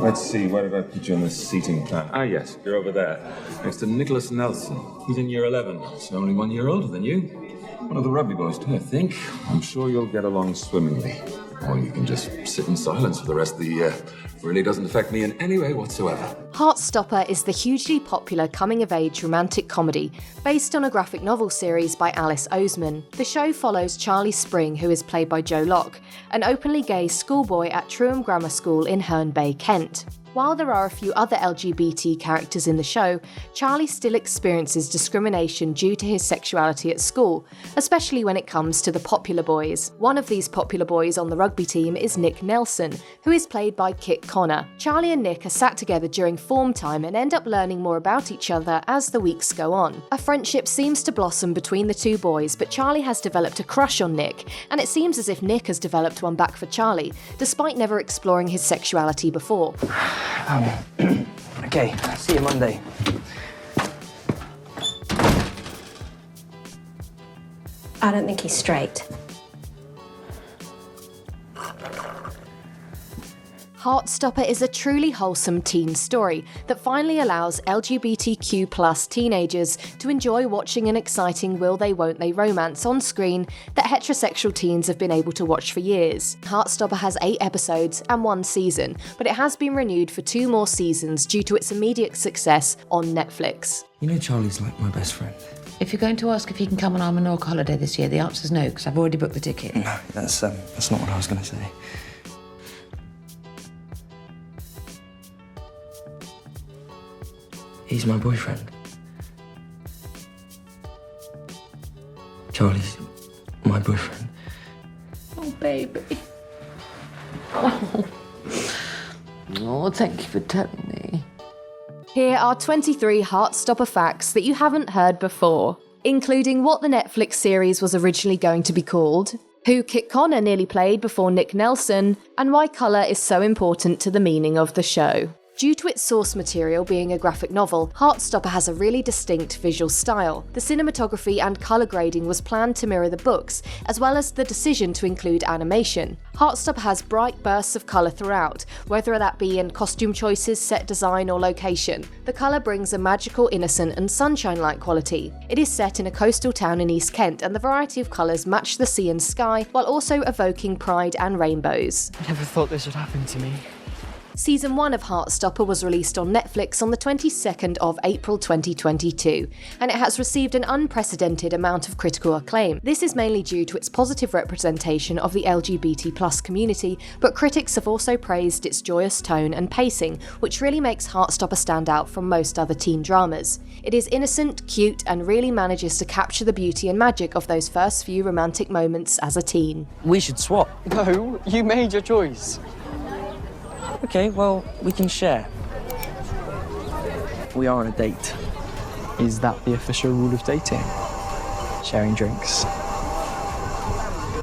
Let's see, where did I put you on the seating plan? Ah, yes, you're over there, next to Nicholas Nelson. He's in year 11, so only 1 year older than you. One of the rugby boys, too, I think. I'm sure you'll get along swimmingly. Or you can just sit in silence for the rest of the year. Really doesn't affect me in any way whatsoever. Heartstopper is the hugely popular coming-of-age romantic comedy based on a graphic novel series by Alice Oseman. The show follows Charlie Spring, who is played by Joe Locke, an openly gay schoolboy at Truham Grammar School in Herne Bay, Kent. While there are a few other LGBT characters in the show, Charlie still experiences discrimination due to his sexuality at school, especially when it comes to the popular boys. One of these popular boys on the rugby team is Nick Nelson, who is played by Kit Connor. Charlie and Nick are sat together during form time and end up learning more about each other as the weeks go on. A friendship seems to blossom between the two boys, but Charlie has developed a crush on Nick, and it seems as if Nick has developed one back for Charlie, despite never exploring his sexuality before. Okay, see you Monday. I don't think he's straight. Heartstopper is a truly wholesome teen story that finally allows LGBTQ+ teenagers to enjoy watching an exciting will they won't they romance on screen that heterosexual teens have been able to watch for years. Heartstopper has 8 episodes and 1 season, but it has been renewed for 2 more seasons due to its immediate success on Netflix. You know Charlie's like my best friend. If you're going to ask if he can come on our Menorca holiday this year, the answer's no, because I've already booked the ticket. No, that's not what I was going to say. He's my boyfriend. Charlie's my boyfriend. Oh, baby. Oh, thank you for telling me. Here are 23 Heartstopper facts that you haven't heard before, including what the Netflix series was originally going to be called, who Kit Connor nearly played before Nick Nelson, and why colour is so important to the meaning of the show. Due to its source material being a graphic novel, Heartstopper has a really distinct visual style. The cinematography and colour grading was planned to mirror the books, as well as the decision to include animation. Heartstopper has bright bursts of colour throughout, whether that be in costume choices, set design or location. The colour brings a magical, innocent and sunshine-like quality. It is set in a coastal town in East Kent, and the variety of colours match the sea and sky, while also evoking pride and rainbows. I never thought this would happen to me. Season 1 of Heartstopper was released on Netflix on the 22nd of April 2022, and it has received an unprecedented amount of critical acclaim. This is mainly due to its positive representation of the LGBT+ community, but critics have also praised its joyous tone and pacing, which really makes Heartstopper stand out from most other teen dramas. It is innocent, cute, and really manages to capture the beauty and magic of those first few romantic moments as a teen. We should swap. No, you made your choice. Okay, well, we can share. We are on a date. Is that the official rule of dating? Sharing drinks?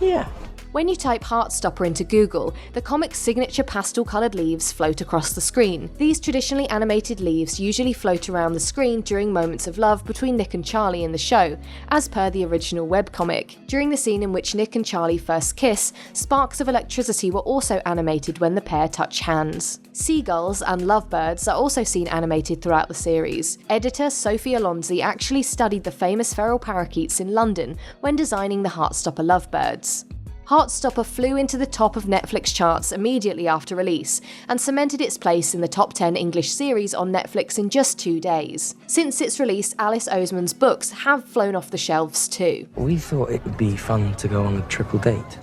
Yeah. When you type Heartstopper into Google, the comic's signature pastel-coloured leaves float across the screen. These traditionally animated leaves usually float around the screen during moments of love between Nick and Charlie in the show, as per the original webcomic. During the scene in which Nick and Charlie first kiss, sparks of electricity were also animated when the pair touch hands. Seagulls and lovebirds are also seen animated throughout the series. Editor Sophie Alonzi actually studied the famous feral parakeets in London when designing the Heartstopper lovebirds. Heartstopper flew into the top of Netflix charts immediately after release, and cemented its place in the top 10 English series on Netflix in just 2 days. Since its release, Alice Oseman's books have flown off the shelves too. We thought it would be fun to go on a triple date.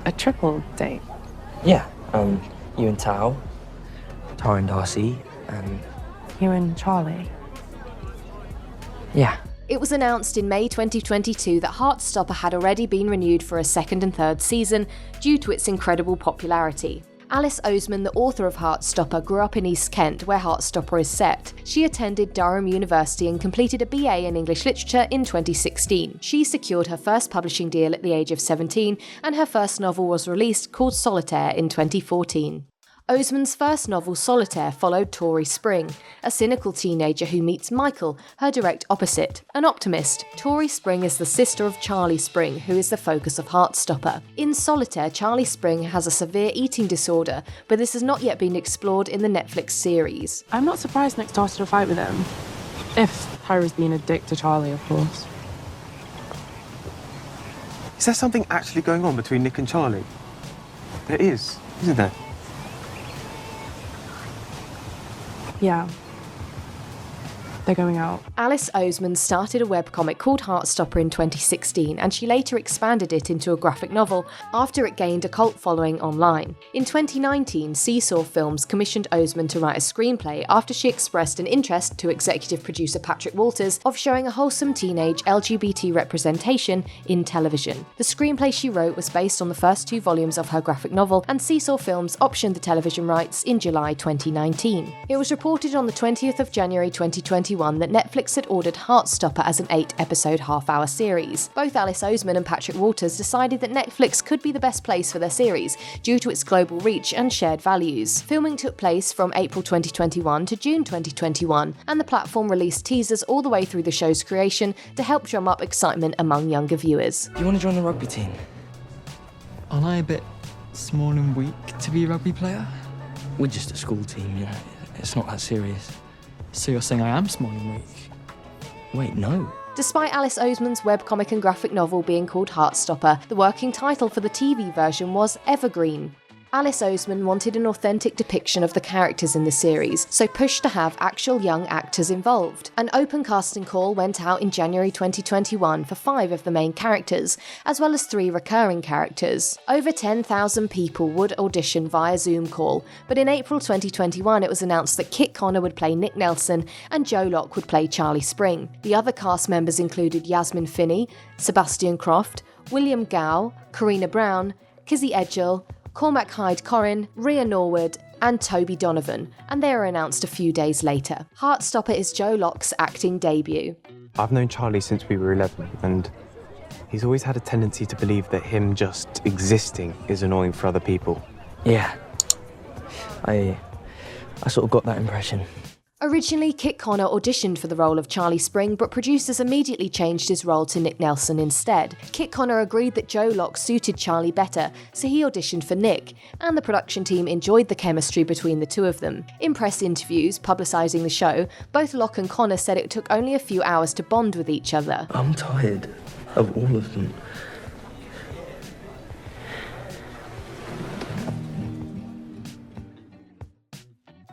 A triple date? Yeah, you and Tao, Tara and Darcy, and... You and Charlie? Yeah. It was announced in May 2022 that Heartstopper had already been renewed for a 2nd and 3rd season due to its incredible popularity. Alice Oseman, the author of Heartstopper, grew up in East Kent, where Heartstopper is set. She attended Durham University and completed a BA in English Literature in 2016. She secured her first publishing deal at the age of 17, and her first novel was released called Solitaire in 2014. Oseman's first novel, Solitaire, followed Tori Spring, a cynical teenager who meets Michael, her direct opposite, an optimist. Tori Spring is the sister of Charlie Spring, who is the focus of Heartstopper. In Solitaire, Charlie Spring has a severe eating disorder, but this has not yet been explored in the Netflix series. I'm not surprised Nick started a fight with him. If Tyra's being a dick to Charlie, of course. Is there something actually going on between Nick and Charlie? There is, isn't there? Yeah. They're going out. Alice Oseman started a webcomic called Heartstopper in 2016, and she later expanded it into a graphic novel after it gained a cult following online. In 2019, Seesaw Films commissioned Oseman to write a screenplay after she expressed an interest to executive producer Patrick Walters of showing a wholesome teenage LGBT representation in television. The screenplay she wrote was based on the first 2 volumes of her graphic novel, and Seesaw Films optioned the television rights in July 2019. It was reported on the 20th of January 2021 that Netflix had ordered Heartstopper as an 8-episode half-hour series. Both Alice Oseman and Patrick Walters decided that Netflix could be the best place for their series due to its global reach and shared values. Filming took place from April 2021 to June 2021, and the platform released teasers all the way through the show's creation to help drum up excitement among younger viewers. Do you want to join the rugby team? Aren't I a bit small and weak to be a rugby player? We're just a school team, you know. It's not that serious. So you're saying I am small and weak? Wait, no. Despite Alice Oseman's webcomic and graphic novel being called Heartstopper, the working title for the TV version was Evergreen. Alice Oseman wanted an authentic depiction of the characters in the series, so pushed to have actual young actors involved. An open casting call went out in January 2021 for 5 of the main characters, as well as 3 recurring characters. Over 10,000 people would audition via Zoom call, but in April 2021 it was announced that Kit Connor would play Nick Nelson and Joe Locke would play Charlie Spring. The other cast members included Yasmin Finney, Sebastian Croft, William Gow, Karina Brown, Kizzy Edgell, Cormac Hyde-Corrin, Rhea Norwood, and Toby Donovan, and they were announced a few days later. Heartstopper is Joe Locke's acting debut. I've known Charlie since we were 11, and he's always had a tendency to believe that him just existing is annoying for other people. Yeah. I sort of got that impression. Originally, Kit Connor auditioned for the role of Charlie Spring, but producers immediately changed his role to Nick Nelson instead. Kit Connor agreed that Joe Locke suited Charlie better, so he auditioned for Nick, and the production team enjoyed the chemistry between the two of them. In press interviews publicising the show, both Locke and Connor said it took only a few hours to bond with each other. I'm tired of all of them.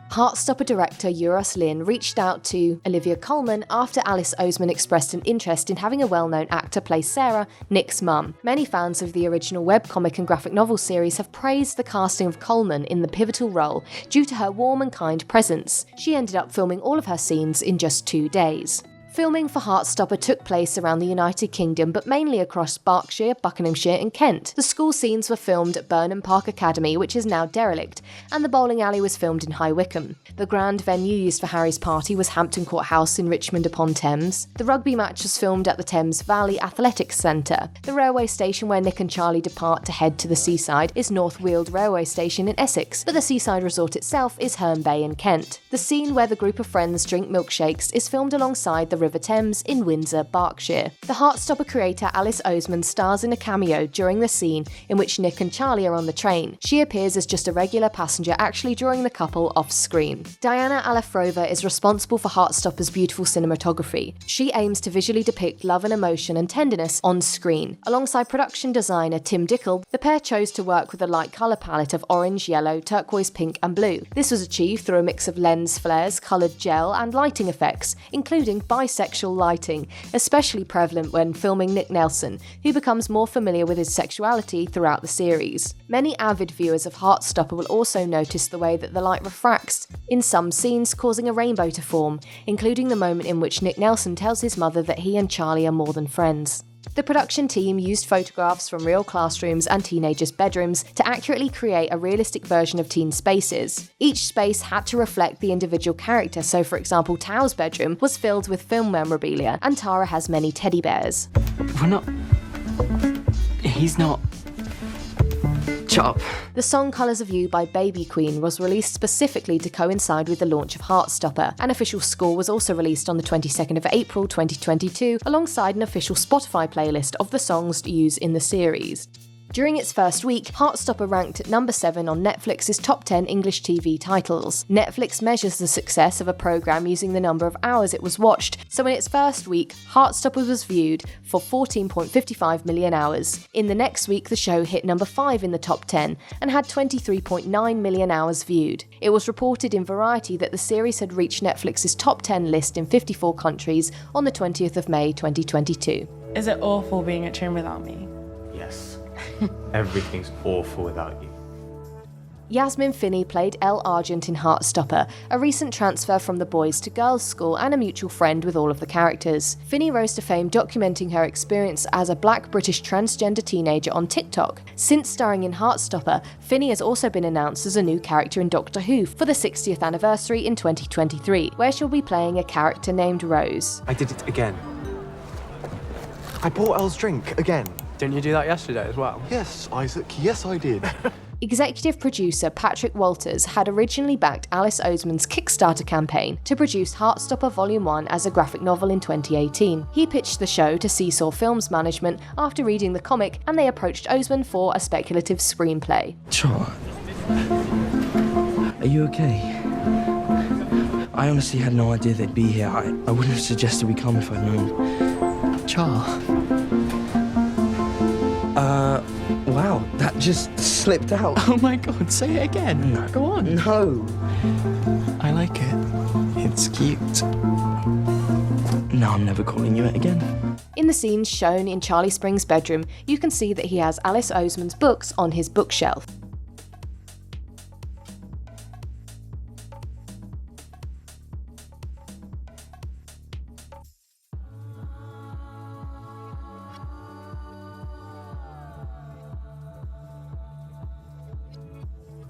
Heartstopper director Euros Lyn reached out to Olivia Colman after Alice Oseman expressed an interest in having a well-known actor play Sarah, Nick's mum. Many fans of the original webcomic and graphic novel series have praised the casting of Colman in the pivotal role due to her warm and kind presence. She ended up filming all of her scenes in just 2 days. Filming for Heartstopper took place around the United Kingdom, but mainly across Berkshire, Buckinghamshire and Kent. The school scenes were filmed at Burnham Park Academy, which is now derelict, and the bowling alley was filmed in High Wycombe. The grand venue used for Harry's party was Hampton Court House in Richmond-upon-Thames. The rugby match was filmed at the Thames Valley Athletics Centre. The railway station where Nick and Charlie depart to head to the seaside is North Weald Railway Station in Essex, but the seaside resort itself is Herne Bay in Kent. The scene where the group of friends drink milkshakes is filmed alongside the River Thames in Windsor, Berkshire. The Heartstopper creator Alice Oseman stars in a cameo during the scene in which Nick and Charlie are on the train. She appears as just a regular passenger, actually drawing the couple off screen. Diana Alafrova is responsible for Heartstopper's beautiful cinematography. She aims to visually depict love and emotion and tenderness on screen. Alongside production designer Tim Dickel, the pair chose to work with a light colour palette of orange, yellow, turquoise, pink and blue. This was achieved through a mix of lens flares, coloured gel and lighting effects, including bisexual lighting, especially prevalent when filming Nick Nelson, who becomes more familiar with his sexuality throughout the series. Many avid viewers of Heartstopper will also notice the way that the light refracts in some scenes, causing a rainbow to form, including the moment in which Nick Nelson tells his mother that he and Charlie are more than friends. The production team used photographs from real classrooms and teenagers' bedrooms to accurately create a realistic version of teen spaces. Each space had to reflect the individual character, so for example Tao's bedroom was filled with film memorabilia and Tara has many teddy bears. He's not... Chop. The song Colours of You by Baby Queen was released specifically to coincide with the launch of Heartstopper. An official score was also released on the 22nd of April 2022, alongside an official Spotify playlist of the songs used in the series. During its first week, Heartstopper ranked at number 7 on Netflix's top 10 English TV titles. Netflix measures the success of a programme using the number of hours it was watched, so in its first week, Heartstopper was viewed for 14.55 million hours. In the next week, the show hit number 5 in the top 10 and had 23.9 million hours viewed. It was reported in Variety that the series had reached Netflix's top 10 list in 54 countries on the 20th of May 2022. Is it awful being at Truham without me? Yes. Everything's awful without you. Yasmin Finney played Elle Argent in Heartstopper, a recent transfer from the boys to girls' school and a mutual friend with all of the characters. Finney rose to fame documenting her experience as a black British transgender teenager on TikTok. Since starring in Heartstopper, Finney has also been announced as a new character in Doctor Who for the 60th anniversary in 2023, where she'll be playing a character named Rose. I did it again. I bought Elle's drink again. Didn't you do that yesterday as well? Yes, Isaac, yes I did. Executive producer Patrick Walters had originally backed Alice Oseman's Kickstarter campaign to produce Heartstopper Volume 1 as a graphic novel in 2018. He pitched the show to Seesaw Films management after reading the comic, and they approached Oseman for a speculative screenplay. Char, are you okay? I honestly had no idea they'd be here. I wouldn't have suggested we come if I'd known. Char. Wow, that just slipped out. Oh my god, say it again. No. Go on. No. I like it. It's cute. No, I'm never calling you it again. In the scenes shown in Charlie Spring's bedroom, you can see that he has Alice Oseman's books on his bookshelf.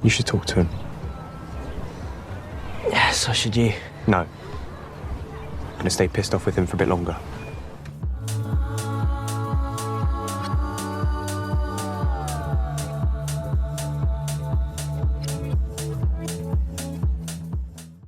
You should talk to him. Yeah, so should you. No. I'm gonna stay pissed off with him for a bit longer.